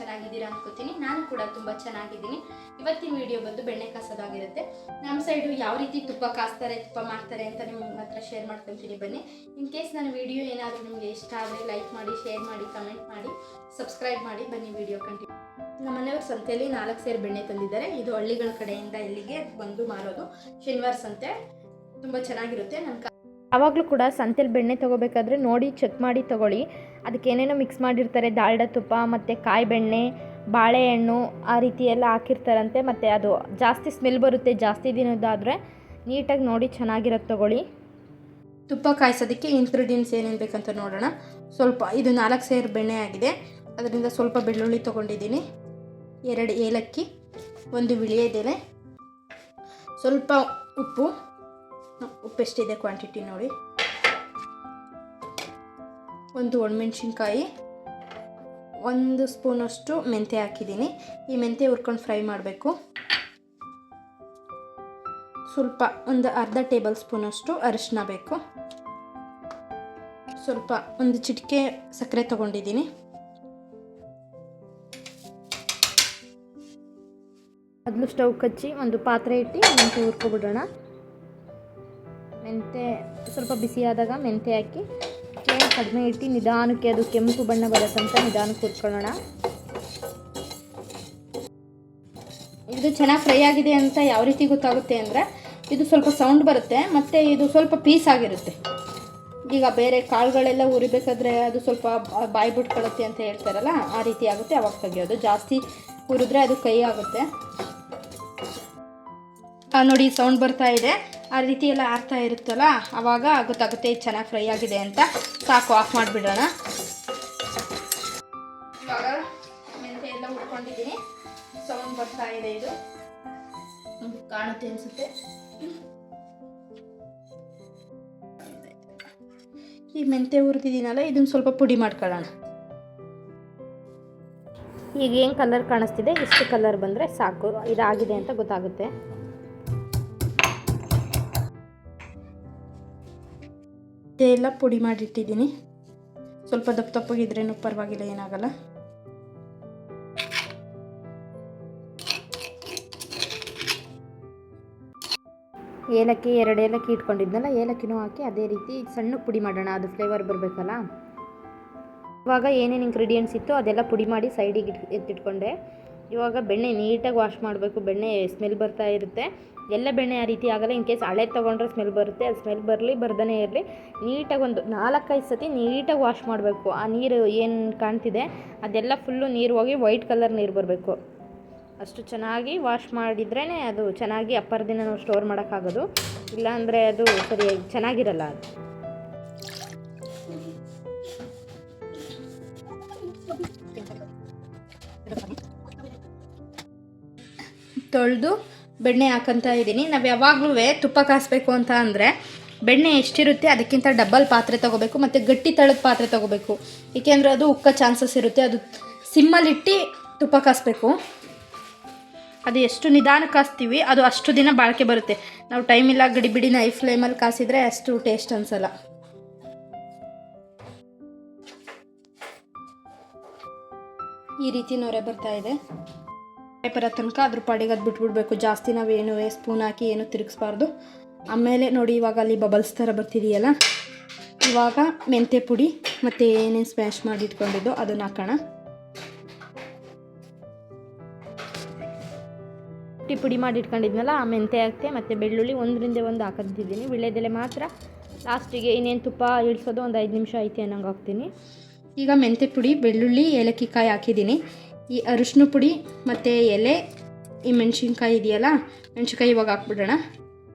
ಚೆನ್ನಾಗಿದ್ದೀರಾ ಅನ್ಕೋತೀನಿ. ನಾನು ಕೂಡ ತುಂಬ ಚೆನ್ನಾಗಿದ್ದೀನಿ. ಇವತ್ತಿನ ವಿಡಿಯೋ ಬಂದು ಬೆಣ್ಣೆ ಕಾಸೋದಾಗಿರುತ್ತೆ. ನಮ್ಮ ಸೈಡು ಯಾವ ರೀತಿ ತುಪ್ಪ ಕಾಸ್ತಾರೆ, ತುಪ್ಪ ಮಾಡ್ತಾರೆ ಅಂತ ನಿಮ್ಮ ಹತ್ರ ಶೇರ್ ಮಾಡ್ಕೊತೀನಿ ಬನ್ನಿ. ಇನ್ ಕೇಸ್ ನನ್ನ ವಿಡಿಯೋ ಏನಾದರೂ ನಿಮಗೆ ಇಷ್ಟ ಆದರೆ ಲೈಕ್ ಮಾಡಿ, ಶೇರ್ ಮಾಡಿ, ಕಮೆಂಟ್ ಮಾಡಿ, ಸಬ್ಸ್ಕ್ರೈಬ್ ಮಾಡಿ. ಬನ್ನಿ ವಿಡಿಯೋ ಕಂಟಿನ್ಯೂ. ನಮ್ಮ ಮನೆಯವ್ರ ಸಂತೆಯಲ್ಲಿ 4 ಸೇರು ಬೆಣ್ಣೆ ತಂದಿದ್ದಾರೆ. ಇದು ಹಳ್ಳಿಗಳ ಕಡೆಯಿಂದ ಇಲ್ಲಿಗೆ ಬಂದು ಮಾರೋದು. ಶನಿವಾರ ಸಂತೆ ತುಂಬ ಚೆನ್ನಾಗಿರುತ್ತೆ. ಆವಾಗಲೂ ಕೂಡ ಸಂತೆಲಿ ಬೆಣ್ಣೆ ತೊಗೋಬೇಕಾದ್ರೆ ನೋಡಿ ಚೆಕ್ ಮಾಡಿ ತೊಗೊಳ್ಳಿ. ಅದಕ್ಕೆ ಏನೇನೋ ಮಿಕ್ಸ್ ಮಾಡಿರ್ತಾರೆ, ದಾಲ್ಡ ತುಪ್ಪ ಮತ್ತು ಕಾಯಿ ಬೆಣ್ಣೆ, ಬಾಳೆಹಣ್ಣು ಆ ರೀತಿ ಎಲ್ಲ ಹಾಕಿರ್ತಾರಂತೆ. ಮತ್ತು ಅದು ಜಾಸ್ತಿ ಸ್ಮೆಲ್ ಬರುತ್ತೆ. ಜಾಸ್ತಿ ದಿನದ್ದಾದರೆ ನೀಟಾಗಿ ನೋಡಿ ಚೆನ್ನಾಗಿರೋದು ತೊಗೊಳ್ಳಿ. ತುಪ್ಪ ಕಾಯಿಸೋದಕ್ಕೆ ಇಂಗ್ರೀಡಿಯೆಂಟ್ಸ್ ಏನೇನು ಬೇಕಂತ ನೋಡೋಣ. ಇದು 4 ಸೇರು ಬೆಣ್ಣೆ ಆಗಿದೆ. ಅದರಿಂದ ಸ್ವಲ್ಪ ಬೆಳ್ಳುಳ್ಳಿ ತೊಗೊಂಡಿದ್ದೀನಿ, 2 ಏಲಕ್ಕಿ, 1 ವಿಳ್ಯೆದೆಲೆ, ಸ್ವಲ್ಪ ಉಪ್ಪು ಎಷ್ಟಿದೆ ಕ್ವಾಂಟಿಟಿ ನೋಡಿ, 1 ಒಣಮೆಣ್ಸಿನ್ಕಾಯಿ, 1 ಸ್ಪೂನಷ್ಟು ಮೆಂತ್ಯ ಹಾಕಿದ್ದೀನಿ. ಈ ಮೆಂತ್ಯ ಹುರ್ಕೊಂಡು ಫ್ರೈ ಮಾಡಬೇಕು. ಸ್ವಲ್ಪ ಒಂದು ಅರ್ಧ ಟೇಬಲ್ ಸ್ಪೂನಷ್ಟು ಅರಿಶಿನ ಬೇಕು. ಸ್ವಲ್ಪ 1 ಚಿಟಿಕೆ ಸಕ್ಕರೆ ತೊಗೊಂಡಿದ್ದೀನಿ. ಮೊದಲು ಸ್ಟವ್ ಕಚ್ಚಿ ಒಂದು ಪಾತ್ರೆ ಇಟ್ಟು ಮೆಂತ್ಯ ಹುರ್ಕೊಬಿಡೋಣ. ಮೆಂತ್ಯ ಸ್ವಲ್ಪ ಬಿಸಿಯಾದಾಗ ಮೆಂತ್ಯ ಹಾಕಿ ಫ್ಲೇಮ್ ಕಡಿಮೆ ಇಟ್ಟು ನಿಧಾನಕ್ಕೆ ಅದು ಕೆಂಪು ಬಣ್ಣ ಬರೋಕ್ಕಂತ ನಿಧಾನಕ್ಕೆ ಹುರ್ಕೊಳ್ಳೋಣ. ಇದು ಚೆನ್ನಾಗಿ ಫ್ರೈ ಆಗಿದೆ ಅಂತ ಯಾವ ರೀತಿ ಗೊತ್ತಾಗುತ್ತೆ ಅಂದರೆ, ಇದು ಸ್ವಲ್ಪ ಸೌಂಡ್ ಬರುತ್ತೆ ಮತ್ತು ಇದು ಸ್ವಲ್ಪ ಪೀಸ್ ಆಗಿರುತ್ತೆ. ಈಗ ಬೇರೆ ಕಾಳುಗಳೆಲ್ಲ ಹುರಿಬೇಕಾದ್ರೆ ಅದು ಸ್ವಲ್ಪ ಬಾಯಿ ಬಿಟ್ಕೊಳ್ಳುತ್ತೆ ಅಂತ ಹೇಳ್ತಾರಲ್ಲ, ಆ ರೀತಿ ಆಗುತ್ತೆ. ಅವಾಗ ತೆಗಿಯೋದು. ಜಾಸ್ತಿ ಹುರಿದ್ರೆ ಅದು ಕೈ ಆಗುತ್ತೆ. ನೋಡಿ ಸೌಂಡ್ ಬರ್ತಾ ಇದೆ. ಆ ರೀತಿ ಎಲ್ಲ ಆರ್ತಾ ಇರುತ್ತಲ್ಲ, ಆವಾಗ ಗೊತ್ತಾಗುತ್ತೆ ಇದು ಚೆನ್ನಾಗಿ ಫ್ರೈ ಆಗಿದೆ ಅಂತ. ಸಾಕು, ಆಫ್ ಮಾಡಿಬಿಡೋಣ. ಇವಾಗ ಮೆಂತ್ಯ ಎಲ್ಲ ಹುರ್ಕೊಂಡಿದ್ದೀನಿ. ಸೌಂಡ್ ಬರ್ತಾ ಇದೆ. ಇದು ಕಾಣುತ್ತೆ ಅನಿಸುತ್ತೆ. ಈ ಮೆಂತ್ಯ ಹುರಿದಿದ್ದೀನಲ್ಲ, ಇದನ್ನು ಸ್ವಲ್ಪ ಪುಡಿ ಮಾಡ್ಕೊಳ್ಳೋಣ. ಈಗ ಏನು ಕಲರ್ ಕಾಣಿಸ್ತಿದೆ, ಇಷ್ಟು ಕಲರ್ ಬಂದರೆ ಸಾಕು, ಇದಾಗಿದೆ ಅಂತ ಗೊತ್ತಾಗುತ್ತೆ. ಎಲ್ಲ ಪುಡಿ ಮಾಡಿಟ್ಟಿದ್ದೀನಿ. ಸ್ವಲ್ಪ ದಪ್ಪ ದಪ್ಪಗಿದ್ರೇನು ಪರವಾಗಿಲ್ಲ, ಏನಾಗಲ್ಲ. ಏಲಕ್ಕಿ 2 ಏಲಕ್ಕಿ ಇಟ್ಕೊಂಡಿದ್ನಲ್ಲ, ಏಲಕ್ಕಿನೂ ಹಾಕಿ ಅದೇ ರೀತಿ ಸಣ್ಣ ಪುಡಿ ಮಾಡೋಣ. ಅದು ಫ್ಲೇವರ್ ಬರಬೇಕಲ್ಲ. ಇವಾಗ ಏನೇನು ಇಂಗ್ರೀಡಿಯೆಂಟ್ಸ್ ಇತ್ತು ಅದೆಲ್ಲ ಪುಡಿ ಮಾಡಿ ಸೈಡಿಗೆ ಎತ್ತಿಟ್ಕೊಂಡೆ. ಇವಾಗ ಬೆಣ್ಣೆ ನೀಟಾಗಿ ವಾಶ್ ಮಾಡಬೇಕು. ಬೆಣ್ಣೆ ಸ್ಮೆಲ್ ಬರ್ತಾ ಇರುತ್ತೆ. ಎಲ್ಲ ಬೆಣ್ಣೆ ಆ ರೀತಿ ಆಗಲ್ಲ. ಇನ್ ಕೇಸ್ ಹಳೆ ತೊಗೊಂಡ್ರೆ ಸ್ಮೆಲ್ ಬರುತ್ತೆ. ಅದು ಸ್ಮೆಲ್ ಬರಲಿ ಬರ್ದೇ ಇರಲಿ, ನೀಟಾಗಿ ಒಂದು 4-5 ಸತಿ ನೀಟಾಗಿ ವಾಶ್ ಮಾಡಬೇಕು. ಆ ನೀರು ಏನು ಕಾಣ್ತಿದೆ ಅದೆಲ್ಲ ಫುಲ್ಲು ನೀರು ಹೋಗಿ ವೈಟ್ ಕಲರ್ ನೀರು ಬರಬೇಕು. ಅಷ್ಟು ಚೆನ್ನಾಗಿ ವಾಶ್ ಮಾಡಿದ್ರೇ ಅದು ಚೆನ್ನಾಗಿ ಅಪ್ಪರ ದಿನ ನಾವು ಸ್ಟೋರ್ ಮಾಡೋಕ್ಕಾಗೋದು. ಇಲ್ಲಾಂದರೆ ಅದು ಸರಿಯಾಗಿ ಚೆನ್ನಾಗಿರಲ್ಲ. ಅದು ತೊಳೆದು ಬೆಣ್ಣೆ ಹಾಕಂತ ಇದ್ದೀನಿ. ನಾವು ಯಾವಾಗಲೂ ತುಪ್ಪ ಕಾಸಬೇಕು ಅಂತ ಅಂದರೆ ಬೆಣ್ಣೆ ಎಷ್ಟಿರುತ್ತೆ ಅದಕ್ಕಿಂತ ಡಬಲ್ ಪಾತ್ರೆ ತೊಗೋಬೇಕು ಮತ್ತು ಗಟ್ಟಿ ತಳದ ಪಾತ್ರೆ ತೊಗೋಬೇಕು. ಏಕೆಂದರೆ ಅದು ಉಕ್ಕೋ ಚಾನ್ಸಸ್ ಇರುತ್ತೆ. ಅದು ಸಿಮ್ಮಲ್ಲಿಟ್ಟು ತುಪ್ಪ ಕಾಸಬೇಕು. ಅದು ಎಷ್ಟು ನಿಧಾನಕ್ಕೆ ಕಾಸ್ತೀವಿ ಅದು ಅಷ್ಟು ದಿನ ಬಾಳಿಕೆ ಬರುತ್ತೆ. ನಾವು ಟೈಮ್ ಇಲ್ಲ ಗಡಿಬಿಡಿನ ಹೈ ಫ್ಲೇಮಲ್ಲಿ ಕಾಸಿದರೆ ಅಷ್ಟು ಟೇಸ್ಟ್ ಅನಿಸಲ್ಲ. ಈ ರೀತಿ ನೊರೆ ಬರ್ತಾ ಇದೆ. ಬರೋ ತನಕ ಅದ್ರ ಪಾಡಿಗೆ ಅದು ಬಿಟ್ಬಿಡ್ಬೇಕು. ಜಾಸ್ತಿ ನಾವೇನು ಸ್ಪೂನ್ ಹಾಕಿ ಏನು ತಿರುಗಿಸ್ಬಾರ್ದು. ಆಮೇಲೆ ನೋಡಿ ಇವಾಗ ಅಲ್ಲಿ ಬಬಲ್ಸ್ ಥರ ಬರ್ತಿದೆಯಲ್ಲ, ಇವಾಗ ಮೆಂತ್ಯ ಪುಡಿ ಮತ್ತು ಏನೇನು ಸ್ಮ್ಯಾಶ್ ಮಾಡಿ ಇಟ್ಕೊಂಡಿದ್ದು ಅದನ್ನು ಹಾಕೋಣ. ಪುಡಿ ಮಾಡಿ ಇಟ್ಕೊಂಡಿದ್ನಲ್ಲ, ಆ ಮೆಂತ್ಯ ಹಾಕ್ತೆ ಮತ್ತು ಬೆಳ್ಳುಳ್ಳಿ 1 ಹಾಕಂತಿದ್ದೀನಿ. ವಿಳ್ಯೆದೆಲೆ ಮಾತ್ರ ಲಾಸ್ಟಿಗೆ ಇನ್ನೇನು ತುಪ್ಪ ಇಳಿಸೋದು ಒಂದು 5 ನಿಮಿಷ ಐತೆ ಅನ್ನೋಂಗೆ ಹಾಕ್ತೀನಿ. ಈಗ ಮೆಂತ್ಯ ಪುಡಿ, ಬೆಳ್ಳುಳ್ಳಿ, ಏಲಕ್ಕಿ ಕಾಯಿ ಹಾಕಿದ್ದೀನಿ. ಈ ಅರಿಶಿನ ಪುಡಿ ಮತ್ತು ಎಲೆ, ಈ ಮೆಣಸಿನ್ಕಾಯಿ ಇದೆಯಲ್ಲ, ಮೆಣಸಿನ್ಕಾಯಿ ಇವಾಗ ಹಾಕ್ಬಿಡೋಣ.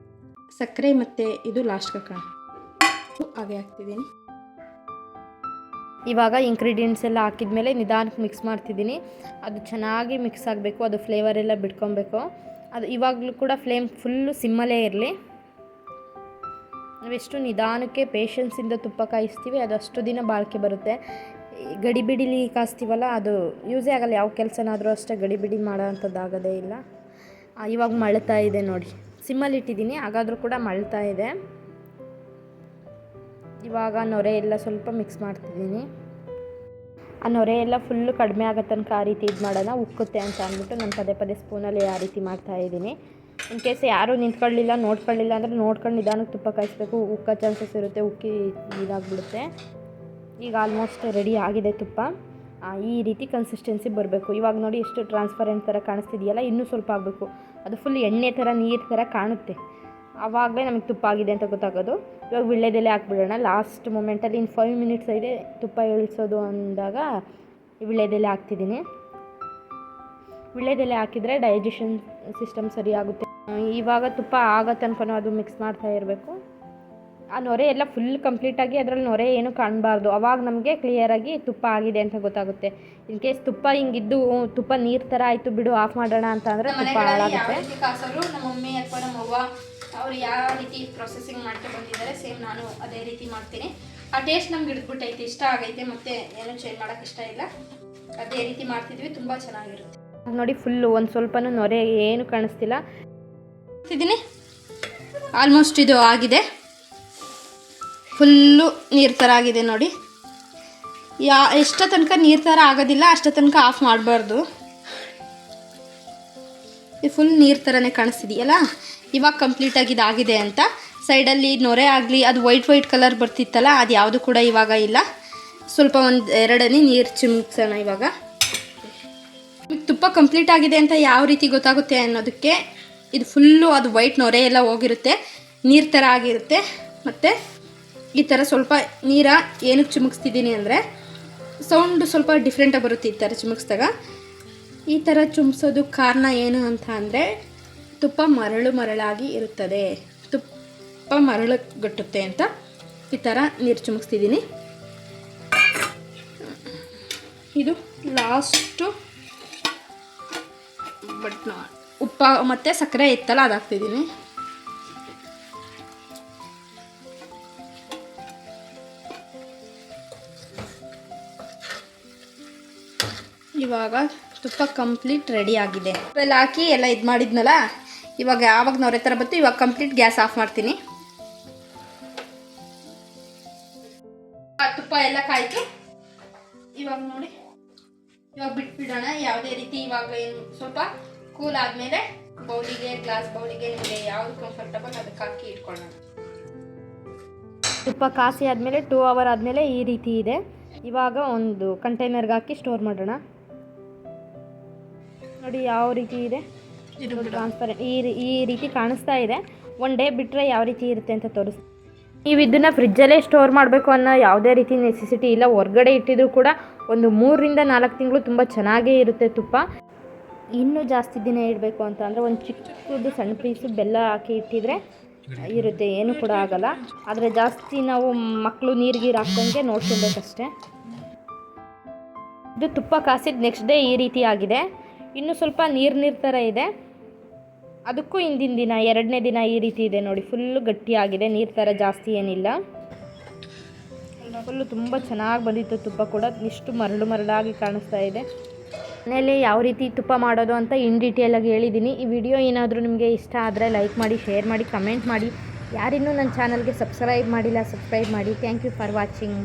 ಸಕ್ಕರೆ ಮತ್ತು ಇದು ಲಾಸ್ಟ್ಗೆ ಹಾಕೋಣ. ಹಾಗೆ ಹಾಕ್ತಿದ್ದೀನಿ. ಇವಾಗ ಇಂಗ್ರೀಡಿಯೆಂಟ್ಸ್ ಎಲ್ಲ ಹಾಕಿದ್ಮೇಲೆ ನಿಧಾನಕ್ಕೆ ಮಿಕ್ಸ್ ಮಾಡ್ತಿದ್ದೀನಿ. ಅದು ಚೆನ್ನಾಗಿ ಮಿಕ್ಸ್ ಆಗಬೇಕು. ಅದು ಫ್ಲೇವರ್ ಎಲ್ಲ ಬಿಟ್ಕೊಬೇಕು. ಅದು ಇವಾಗಲೂ ಕೂಡ ಫ್ಲೇಮ್ ಫುಲ್ಲು ಸಿಮ್ಮಲ್ಲೇ ಇರಲಿ. ನಾವೆಷ್ಟು ನಿಧಾನಕ್ಕೆ ಪೇಷನ್ಸಿಂದ ತುಪ್ಪ ಕಾಯಿಸ್ತೀವಿ ಅದಷ್ಟು ದಿನ ಬಾಳಿಕೆ ಬರುತ್ತೆ. ಗಡಿಬಿಡಿಲಿ ಕಾಸ್ತೀವಲ್ಲ ಅದು ಯೂಸೇ ಆಗಲ್ಲ. ಯಾವ ಕೆಲಸನಾದರೂ ಅಷ್ಟೇ ಗಡಿಬಿಡಿ ಮಾಡೋ ಅಂಥದ್ದಾಗೋದೇ ಇಲ್ಲ. ಇವಾಗ ಮಳ್ತಾ ಇದೆ ನೋಡಿ. ಸಿಮ್ಮಲ್ಲಿ ಇಟ್ಟಿದ್ದೀನಿ, ಹಾಗಾದರೂ ಕೂಡ ಮಳ್ತಾ ಇದೆ. ಇವಾಗ ನೊರೆ ಎಲ್ಲ ಸ್ವಲ್ಪ ಮಿಕ್ಸ್ ಮಾಡ್ತಿದ್ದೀನಿ. ಆ ನೊರೆ ಎಲ್ಲ ಫುಲ್ಲು ಕಡಿಮೆ ಆಗೋ ತನಕ ಆ ರೀತಿ ಇದು ಮಾಡೋಣ, ಉಕ್ಕುತ್ತೆ ಅಂತ ಅಂದ್ಬಿಟ್ಟು ನಾನು ಪದೇ ಪದೇ ಸ್ಪೂನಲ್ಲಿ ಆ ರೀತಿ ಮಾಡ್ತಾಯಿದ್ದೀನಿ. ಇನ್ ಕೇಸ್ ಯಾರೂ ನಿಂತ್ಕೊಳ್ಳಿಲ್ಲ ನೋಡ್ಕೊಳ್ಳಿಲ್ಲ ಅಂದರೆ ನೋಡ್ಕೊಂಡು ನಿಧಾನಕ್ಕೆ ತುಪ್ಪ ಕಾಯಿಸ್ಬೇಕು, ಉಕ್ಕೋ ಚಾನ್ಸಸ್ ಇರುತ್ತೆ, ಉಕ್ಕಿ ಇದಾಗ್ಬಿಡುತ್ತೆ. ಈಗ ಆಲ್ಮೋಸ್ಟ್ ರೆಡಿ ಆಗಿದೆ ತುಪ್ಪ. ಈ ರೀತಿ ಕನ್ಸಿಸ್ಟೆನ್ಸಿ ಬರಬೇಕು. ಇವಾಗ ನೋಡಿ ಎಷ್ಟು ಟ್ರಾನ್ಸ್ಪರೆಂಟ್ ಥರ ಕಾಣಿಸ್ತಿದೆಯಲ್ಲ, ಇನ್ನೂ ಸ್ವಲ್ಪ ಆಗಬೇಕು. ಅದು ಫುಲ್ ಎಣ್ಣೆ ಥರ ನೀರು ಥರ ಕಾಣುತ್ತೆ, ಆವಾಗಲೇ ನಮಗೆ ತುಪ್ಪ ಆಗಿದೆ ಅಂತ ಗೊತ್ತಾಗೋದು. ಇವಾಗ ವೀಳ್ಯದೆಲೆ ಹಾಕ್ಬಿಡೋಣ ಲಾಸ್ಟ್ ಮೂಮೆಂಟಲ್ಲಿ. ಇನ್ನು 5 ಮಿನಿಟ್ಸ್ ಇದೆ ತುಪ್ಪ ಇಳಿಸೋದು ಅಂದಾಗ ವೀಳ್ಯದೆಲೆ ಹಾಕ್ತಿದ್ದೀನಿ. ವೀಳ್ಯದೆಲೆ ಹಾಕಿದರೆ ಡೈಜೆಷನ್ ಸಿಸ್ಟಮ್ ಸರಿಯಾಗುತ್ತೆ. ಇವಾಗ ತುಪ್ಪ ಆಗೋ ತನಕನೂ ಅದು ಮಿಕ್ಸ್ ಮಾಡ್ತಾ ಇರಬೇಕು. ಆ ನೊರೆ ಎಲ್ಲ ಫುಲ್ ಕಂಪ್ಲೀಟಾಗಿ ಅದರಲ್ಲಿ ನೊರೆ ಏನು ಕಾಣಬಾರ್ದು, ಅವಾಗ ನಮಗೆ ಕ್ಲಿಯರಾಗಿ ತುಪ್ಪ ಆಗಿದೆ ಅಂತ ಗೊತ್ತಾಗುತ್ತೆ. ಇನ್ ಕೇಸ್ ತುಪ್ಪ ಹಿಂಗಿದ್ದು ತುಪ್ಪ ನೀರು ಥರ ಆಯಿತು ಬಿಡು ಆಫ್ ಮಾಡೋಣ ಅಂತ ಅಂದರೆ ತುಪ್ಪ ಹಾಳಾಗುತ್ತೆ. ನಮ್ಮ ಮಮ್ಮಿ ಅಥವಾ ನಮ್ಮ ಅವ್ವ ಅವ್ರು ಯಾವ ರೀತಿ ಪ್ರೊಸೆಸಿಂಗ್ ಮಾಡ್ಕೊಂಡು ಬಂದಿದ್ದಾರೆ ಸೇಮ್ ನಾನು ಅದೇ ರೀತಿ ಮಾಡ್ತೀನಿ. ಆ ಟೇಸ್ಟ್ ನಮ್ಗೆ ಹಿಡಿದ್ಬಿಟ್ಟೈತೆ, ಇಷ್ಟ ಆಗೈತೆ, ಮತ್ತೆ ಏನೂ ಚೇಂಜ್ ಮಾಡೋಕ್ಕೆ ಇಷ್ಟ ಇಲ್ಲ. ಅದೇ ರೀತಿ ಮಾಡ್ತಿದ್ವಿ, ತುಂಬ ಚೆನ್ನಾಗಿರುತ್ತೆ. ನೋಡಿ ಫುಲ್ಲು ಒಂದು ಸ್ವಲ್ಪನೂ ನೊರೆ ಏನು ಕಾಣಿಸ್ತಿಲ್ಲ. ಇದ್ದೀನಿ ಆಲ್ಮೋಸ್ಟ್ ಇದು ಆಗಿದೆ, ಫುಲ್ಲು ನೀರು ಥರ ಆಗಿದೆ ನೋಡಿ. ಎಷ್ಟೋ ತನಕ ನೀರು ಥರ ಆಗೋದಿಲ್ಲ ಅಷ್ಟೋ ತನಕ ಆಫ್ ಮಾಡಬಾರ್ದು. ಇದು ಫುಲ್ ನೀರು ಥರನೇ ಕಾಣಿಸ್ತಿದೆಯಲ್ಲ, ಇವಾಗ ಕಂಪ್ಲೀಟಾಗಿ ಇದಾಗಿದೆ ಅಂತ. ಸೈಡಲ್ಲಿ ನೊರೆ ಆಗಲಿ ಅದು ವೈಟ್ ಕಲರ್ ಬರ್ತಿತ್ತಲ್ಲ, ಅದು ಯಾವುದು ಕೂಡ ಇವಾಗ ಇಲ್ಲ. ಸ್ವಲ್ಪ ಒಂದು 2 ಹನಿ ನೀರು ಚಿಮ್ಸೋಣ. ಇವಾಗ ತುಪ್ಪ ಕಂಪ್ಲೀಟ್ ಆಗಿದೆ ಅಂತ ಯಾವ ರೀತಿ ಗೊತ್ತಾಗುತ್ತೆ ಅನ್ನೋದಕ್ಕೆ, ಇದು ಫುಲ್ಲು ಅದು ವೈಟ್ ನೊರೆ ಎಲ್ಲ ಹೋಗಿರುತ್ತೆ, ನೀರು ಥರ ಆಗಿರುತ್ತೆ. ಮತ್ತು ಈ ಥರ ಸ್ವಲ್ಪ ನೀರ ಏನಕ್ಕೆ ಚಿಮುಕ್ಸ್ತಿದ್ದೀನಿ ಅಂದರೆ ಸೌಂಡು ಸ್ವಲ್ಪ ಡಿಫ್ರೆಂಟಾಗಿ ಬರುತ್ತೆ ಈ ಥರ ಚಿಮುಕ್ಸಿದಾಗ. ಈ ಥರ ಚುಮ್ಸೋದು ಕಾರಣ ಏನು ಅಂತ ಅಂದರೆ ತುಪ್ಪ ಮರಳಾಗಿ ಇರುತ್ತದೆ, ತುಪ್ಪ ಮರಳುಗಟ್ಟುತ್ತೆ ಅಂತ ಈ ಥರ ನೀರು ಚಿಮುಕ್ಸ್ತಿದ್ದೀನಿ. ಇದು ಲಾಸ್ಟು ಉಪ್ಪು ಮತ್ತು ಸಕ್ಕರೆ ಇತ್ತಲ್ಲ ಅದು ಹಾಕ್ತಿದ್ದೀನಿ. ಇವಾಗ ತುಪ್ಪ ಕಂಪ್ಲೀಟ್ ರೆಡಿ ಆಗಿದೆ. ಎಲ್ಲ ಹಾಕಿ ಎಲ್ಲ ಇದು ಮಾಡಿದ್ನಲ್ಲ, ಇವಾಗ ಯಾವಾಗ ನೊರೆ ಥರ ಬಂತು ಇವಾಗ ಕಂಪ್ಲೀಟ್ ಗ್ಯಾಸ್ ಆಫ್ ಮಾಡ್ತೀನಿ. ತುಪ್ಪ ಎಲ್ಲ ಕಾಯ್ತು. ಇವಾಗ ನೋಡಿ ಇವಾಗ ಬಿಟ್ಬಿಡೋಣ. ಯಾವುದೇ ರೀತಿ ಇವಾಗ ಏನು ಸ್ವಲ್ಪ ಕೂಲ್ ಆದಮೇಲೆ ಗ್ಲಾಸ್ ಬೌಲಿಗೆ ನಿಮಗೆ ಯಾವುದು ಕಂಫರ್ಟಬಲ್ ಅದಕ್ಕೆ ಹಾಕಿ ಇಟ್ಕೊಳ್ಳೋಣ. ತುಪ್ಪ ಕಾಸಿ ಆದಮೇಲೆ 2 ಅವರ್ ಆದಮೇಲೆ ಈ ರೀತಿ ಇದೆ. ಇವಾಗ ಒಂದು ಕಂಟೈನರ್ಗೆ ಹಾಕಿ ಸ್ಟೋರ್ ಮಾಡೋಣ. ನೋಡಿ ಯಾವ ರೀತಿ ಇದೆ, ಟ್ರಾನ್ಸ್ಪರೆಂಟ್ ಈ ರೀತಿ ಕಾಣಿಸ್ತಾ ಇದೆ. 1 ಡೇ ಬಿಟ್ಟರೆ ಯಾವ ರೀತಿ ಇರುತ್ತೆ ಅಂತ ತೋರಿಸ್ತೀನಿ. ನೀವು ಇದನ್ನು ಫ್ರಿಜ್ಜಲ್ಲೇ ಸ್ಟೋರ್ ಮಾಡಬೇಕು ಅನ್ನೋ ಯಾವುದೇ ರೀತಿ ನೆಸೆಸಿಟಿ ಇಲ್ಲ. ಹೊರಗಡೆ ಇಟ್ಟಿದ್ರು ಕೂಡ ಒಂದು 3 ರಿಂದ 4 ತಿಂಗಳು ತುಂಬ ಚೆನ್ನಾಗೇ ಇರುತ್ತೆ ತುಪ್ಪ. ಇನ್ನೂ ಜಾಸ್ತಿ ದಿನ ಇಡಬೇಕು ಅಂತ ಅಂದರೆ ಒಂದು ಚಿಕ್ಕದು ಸಣ್ಣ ಪೀಸು ಬೆಲ್ಲ ಹಾಕಿ ಇಟ್ಟಿದ್ರೆ ಇರುತ್ತೆ, ಏನು ಕೂಡ ಆಗಲ್ಲ. ಆದರೆ ಜಾಸ್ತಿ ನಾವು ಮಕ್ಕಳು ನೀರು ಹಾಕ್ದಂಗೆ ನೋಡ್ಕೊಬೇಕಷ್ಟೆ. ಇದು ತುಪ್ಪ ಕಾಸಿದ ನೆಕ್ಸ್ಟ್ ಡೇ ಈ ರೀತಿ ಆಗಿದೆ. ಇನ್ನೂ ಸ್ವಲ್ಪ ನೀರು ಥರ ಇದೆ. ಅದಕ್ಕೂ ಹಿಂದಿನ ದಿನ 2ನೇ ದಿನ ಈ ರೀತಿ ಇದೆ ನೋಡಿ, ಫುಲ್ಲು ಗಟ್ಟಿಯಾಗಿದೆ, ನೀರು ಥರ ಜಾಸ್ತಿ ಏನಿಲ್ಲ. ಫುಲ್ಲು ತುಂಬ ಚೆನ್ನಾಗಿ ಬಂದಿತ್ತು ತುಪ್ಪ ಕೂಡ, ಇಷ್ಟು ಮರಳಾಗಿ ಕಾಣಿಸ್ತಾ ಇದೆ. ಮನೆಯಲ್ಲಿ ಯಾವ ರೀತಿ ತುಪ್ಪ ಮಾಡೋದು ಅಂತ ಇನ್ ಡೀಟೇಲಾಗಿ ಹೇಳಿದ್ದೀನಿ. ಈ ವಿಡಿಯೋ ಏನಾದರೂ ನಿಮಗೆ ಇಷ್ಟ ಆದರೆ ಲೈಕ್ ಮಾಡಿ, ಶೇರ್ ಮಾಡಿ, ಕಮೆಂಟ್ ಮಾಡಿ. ಯಾರಿನ್ನೂ ನನ್ನ ಚಾನಲ್ಗೆ ಸಬ್ಸ್ಕ್ರೈಬ್ ಮಾಡಿಲ್ಲ ಸಬ್ಸ್ಕ್ರೈಬ್ ಮಾಡಿ. Thank you for watching.